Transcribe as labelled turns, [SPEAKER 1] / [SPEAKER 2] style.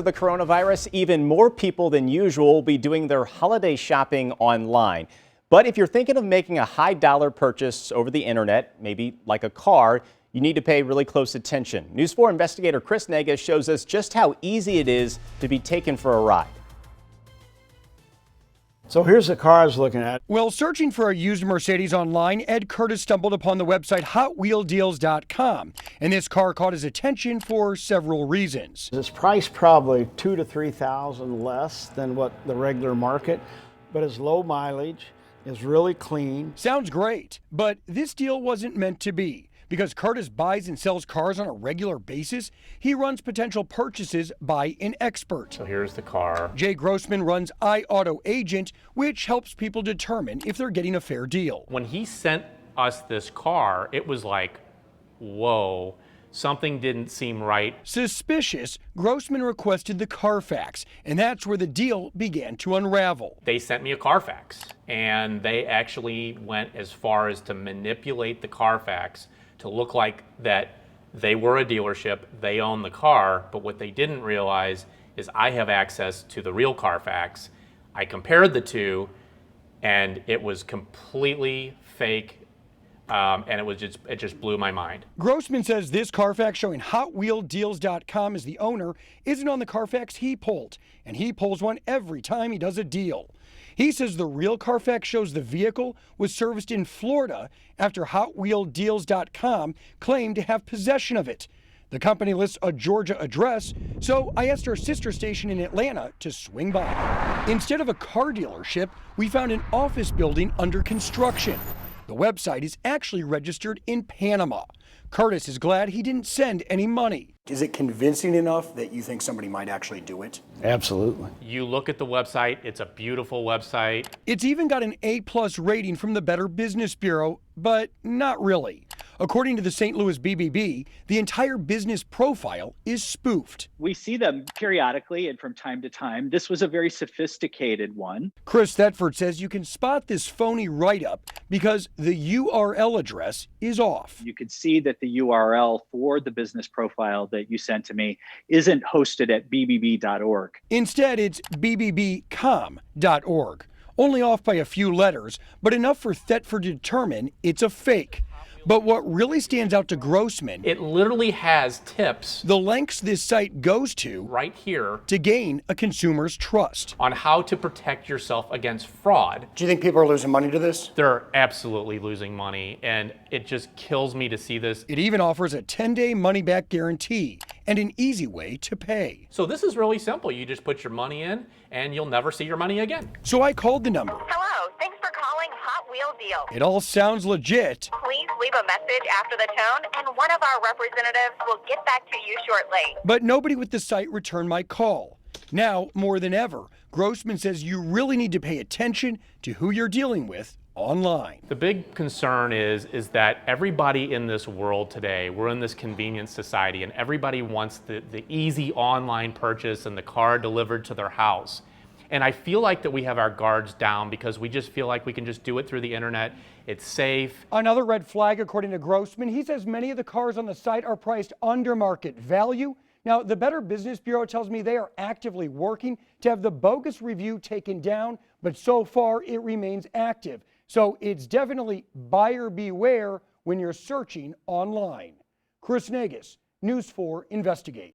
[SPEAKER 1] With the coronavirus, even more people than usual will be doing their holiday shopping online. But if you're thinking of making a high dollar purchase over the internet, maybe like a car, you need to pay really close attention. News 4 investigator Chris Negus shows us just how easy it is to be taken for a ride.
[SPEAKER 2] So here's the car I was looking at.
[SPEAKER 3] While searching for a used Mercedes online, Ed Curtis stumbled upon the website HotWheelDeals.com, and this car caught his attention for several reasons.
[SPEAKER 2] It's priced probably $2,000 to $3,000 less than what the regular market, but it's low mileage, it's really clean.
[SPEAKER 3] Sounds great, but this deal wasn't meant to be. Because Curtis buys and sells cars on a regular basis, he runs potential purchases by an expert.
[SPEAKER 4] So here's the car.
[SPEAKER 3] Jay Grossman runs iAuto Agent, which helps people determine if they're getting a fair deal.
[SPEAKER 4] When he sent us this car, it was like, whoa, something didn't seem right.
[SPEAKER 3] Suspicious, Grossman requested the Carfax, and that's where the deal began to unravel.
[SPEAKER 4] They sent me a Carfax, and they actually went as far as to manipulate the Carfax to look like that they were a dealership, they own the car, but what they didn't realize is I have access to the real Carfax. I compared the two, and it was completely fake, and it just blew my mind.
[SPEAKER 3] Grossman says this Carfax showing HotWheelDeals.com as the owner isn't on the Carfax he pulled, and he pulls one every time he does a deal. He says the real Carfax shows the vehicle was serviced in Florida after HotWheelDeals.com claimed to have possession of it. The company lists a Georgia address, so I asked our sister station in Atlanta to swing by. Instead of a car dealership, we found an office building under construction. The website is actually registered in Panama. Curtis is glad he didn't send any money.
[SPEAKER 5] Is it convincing enough that you think somebody might actually do it?
[SPEAKER 2] Absolutely.
[SPEAKER 4] You look at the website, it's a beautiful website.
[SPEAKER 3] It's even got an A+ rating from the Better Business Bureau, but not really. According to the St. Louis BBB, the entire business profile is spoofed.
[SPEAKER 6] We see them periodically and from time to time. This was a very sophisticated one.
[SPEAKER 3] Chris Thetford says you can spot this phony write-up because the URL address is off.
[SPEAKER 6] You could see that the URL for the business profile that you sent to me isn't hosted at bbb.org.
[SPEAKER 3] Instead, it's bbbcom.org. Only off by a few letters, but enough for Thetford to determine it's a fake. But what really stands out to Grossman,
[SPEAKER 4] It literally has tips
[SPEAKER 3] the lengths this site goes to
[SPEAKER 4] right here
[SPEAKER 3] to gain a consumer's trust.
[SPEAKER 4] on how to protect yourself against fraud.
[SPEAKER 5] Do you think people are losing money to this?
[SPEAKER 4] They're absolutely losing money, and it just kills me to see this.
[SPEAKER 3] It even offers a 10-day money-back guarantee and an easy way to pay.
[SPEAKER 4] So this is really simple. You just put your money in, and you'll never see your money again.
[SPEAKER 3] So I called the number.
[SPEAKER 7] Hello, thanks for calling Hot Wheel Deal.
[SPEAKER 3] It all sounds legit.
[SPEAKER 7] Please leave a message after the tone, and one of our representatives will get back to you shortly.
[SPEAKER 3] But nobody with the site returned my call. Now, more than ever, Grossman says you really need to pay attention to who you're dealing with online.
[SPEAKER 4] The big concern is that everybody in this world today, we're in this convenience society, and everybody wants the easy online purchase and the car delivered to their house. And I feel like that we have our guards down because we just feel like we can just do it through the internet. It's safe.
[SPEAKER 3] Another red flag, according to Grossman, he says many of the cars on the site are priced under market value. Now, the Better Business Bureau tells me they are actively working to have the bogus review taken down, but so far it remains active. So it's definitely buyer beware when you're searching online. Chris Negus, News 4 Investigate.